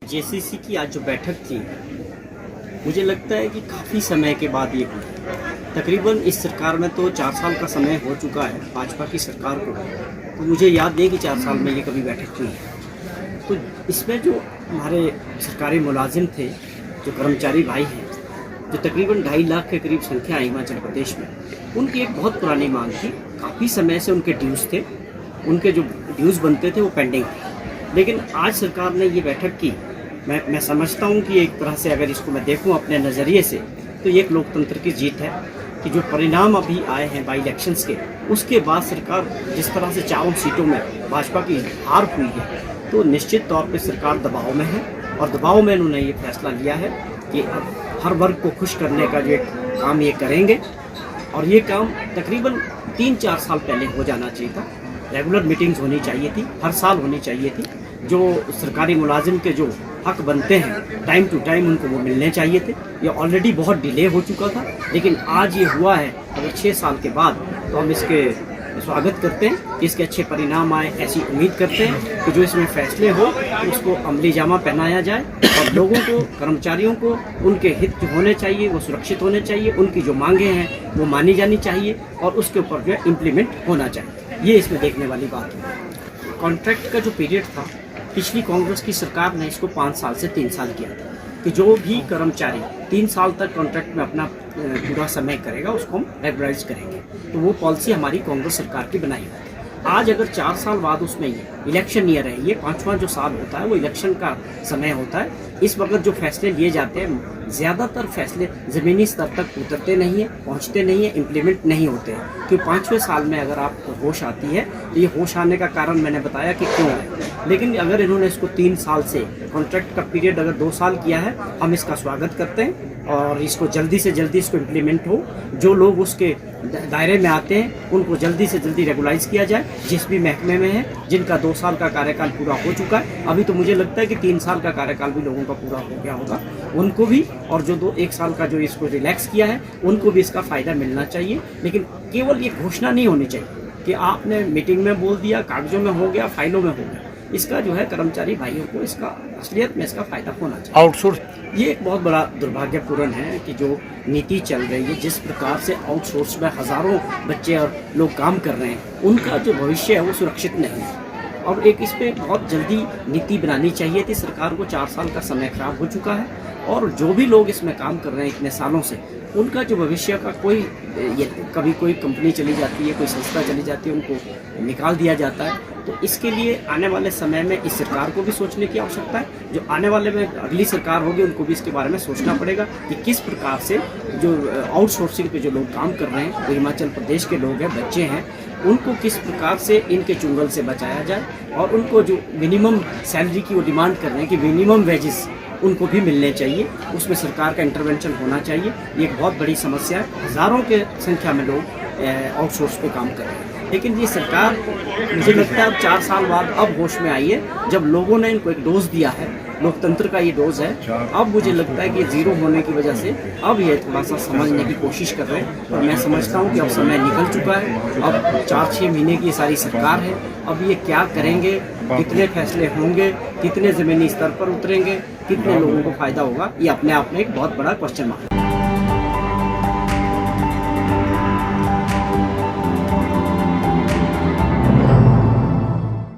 JCC की आज जो बैठक थी, मुझे लगता है कि काफ़ी समय के बाद ये हुई। तकरीबन इस सरकार में तो 4 साल का समय हो चुका है भाजपा की सरकार को, तो मुझे याद नहीं कि 4 साल में ये कभी बैठक हुई है। तो इसमें जो हमारे सरकारी मुलाजिम थे, जो कर्मचारी भाई हैं, जो तकरीबन 2.5 लाख के करीब संख्या है हिमाचल प्रदेश में, उनकी एक बहुत पुरानी मांग थी। काफ़ी समय से उनके ड्यूज़ थे, उनके जो ड्यूज़ बनते थे वो पेंडिंग थे। लेकिन आज सरकार ने ये बैठक की। मैं समझता हूँ कि एक तरह से अगर इसको मैं देखूँ अपने नज़रिए से, तो ये एक लोकतंत्र की जीत है कि जो परिणाम अभी आए हैं बाई इलेक्शंस के, उसके बाद सरकार जिस तरह से 4 सीटों में भाजपा की हार हुई है, तो निश्चित तौर पे सरकार दबाव में है और दबाव में उन्होंने ये फैसला लिया है कि अब हर वर्ग को खुश करने का जो एक काम ये करेंगे। और ये काम तकरीबन 3-4 साल पहले हो जाना चाहिए था। रेगुलर मीटिंग्स होनी चाहिए थी, हर साल होनी चाहिए थी। जो सरकारी मुलाजिम के जो हक बनते हैं टाइम टू टाइम उनको वो मिलने चाहिए थे। ये ऑलरेडी बहुत डिले हो चुका था, लेकिन आज ये हुआ है अगर 6 साल के बाद, तो हम इसके स्वागत करते हैं कि इसके अच्छे परिणाम आए। ऐसी उम्मीद करते हैं कि जो इसमें फैसले हो तो उसको अमली जामा पहनाया जाए और लोगों को, कर्मचारियों को उनके हित जो होने चाहिए वो सुरक्षित होने चाहिए, उनकी जो मांगें हैं वो मानी जानी चाहिए और उसके ऊपर जो है इम्प्लीमेंट होना चाहिए। ये इसमें देखने वाली बात है। कॉन्ट्रैक्ट का जो पीरियड था, पिछली कांग्रेस की सरकार ने इसको 5 साल से 3 साल किया था कि जो भी कर्मचारी 3 साल तक कॉन्ट्रैक्ट में अपना पूरा समय करेगा उसको हम रेगुलराइज करेंगे। तो वो पॉलिसी हमारी कांग्रेस सरकार की बनाई हुई है। आज अगर 4 साल बाद उसमें ये इलेक्शन ईयर है, ये 5वां जो साल होता है वो इलेक्शन का समय होता है। इस वक्त जो फैसले लिए जाते हैं, ज़्यादातर फैसले ज़मीनी स्तर तक उतरते नहीं हैं, पहुंचते नहीं हैं, इम्प्लीमेंट नहीं होते हैं। क्योंकि 5वें साल में अगर आपको होश आती है, तो ये होश आने का कारण मैंने बताया कि क्यों है। लेकिन अगर इन्होंने इसको 3 साल से, कॉन्ट्रैक्ट का पीरियड अगर 2 साल किया है, हम इसका स्वागत करते हैं और इसको जल्दी से जल्दी इसको इम्प्लीमेंट हो। जो लोग उसके दायरे में आते हैं उनको जल्दी से जल्दी रेगुलाइज किया जाए, जिस भी महकमे में है, जिनका 2 साल का कार्यकाल पूरा हो चुका है। अभी तो मुझे लगता है कि 3 साल का कार्यकाल भी लोगों का पूरा हो गया होगा, उनको भी, और जो 1 साल का जो इसको रिलैक्स किया है उनको भी इसका फ़ायदा मिलना चाहिए। लेकिन केवल ये घोषणा नहीं होनी चाहिए कि आपने मीटिंग में बोल दिया, कागजों में हो गया, फाइलों में हो गया। इसका जो है कर्मचारी भाइयों को इसका असलियत में इसका फ़ायदा होना चाहिए। आउटसोर्स ये एक बहुत बड़ा दुर्भाग्यपूर्ण है कि जो नीति चल रही है, जिस प्रकार से आउटसोर्स में हज़ारों बच्चे और लोग काम कर रहे हैं, उनका जो भविष्य है वो सुरक्षित नहीं है। और एक इस पर बहुत जल्दी नीति बनानी चाहिए थी। सरकार को 4 साल का समय खराब हो चुका है और जो भी लोग इसमें काम कर रहे हैं इतने सालों से, उनका जो भविष्य का कोई, ये कभी कोई कंपनी चली जाती है, कोई संस्था चली जाती है, उनको निकाल दिया जाता है। तो इसके लिए आने वाले समय में इस सरकार को भी सोचने की आवश्यकता है। जो आने वाले में अगली सरकार होगी उनको भी इसके बारे में सोचना पड़ेगा कि किस प्रकार से जो आउटसोर्सिंग पे जो लोग काम कर रहे हैं, वो हिमाचल प्रदेश के लोग हैं, बच्चे हैं, उनको किस प्रकार से इनके चुंगल से बचाया जाए और उनको जो मिनिमम सैलरी की वो डिमांड कर रहे हैं कि मिनिमम वेजेस उनको भी मिलने चाहिए, उसमें सरकार का इंटरवेंशन होना चाहिए। ये एक बहुत बड़ी समस्या है। हज़ारों के संख्या में लोग आउटसोर्स पे काम कर रहे हैं, लेकिन ये सरकार, मुझे लगता है अब 4 साल बाद अब होश में आई है, जब लोगों ने इनको एक डोज दिया है, लोकतंत्र का ये डोज है। अब मुझे लगता है कि जीरो होने की वजह से अब ये थोड़ा सा समझने की कोशिश कर रहे हैं और मैं समझता हूँ कि अब समय निकल चुका है। अब 4-6 महीने की सारी सरकार है। अब ये क्या करेंगे, कितने फैसले होंगे, कितने ज़मीनी स्तर पर उतरेंगे, कितने लोगों को फ़ायदा होगा, ये अपने आप में एक बहुत बड़ा क्वेश्चन मार्क है।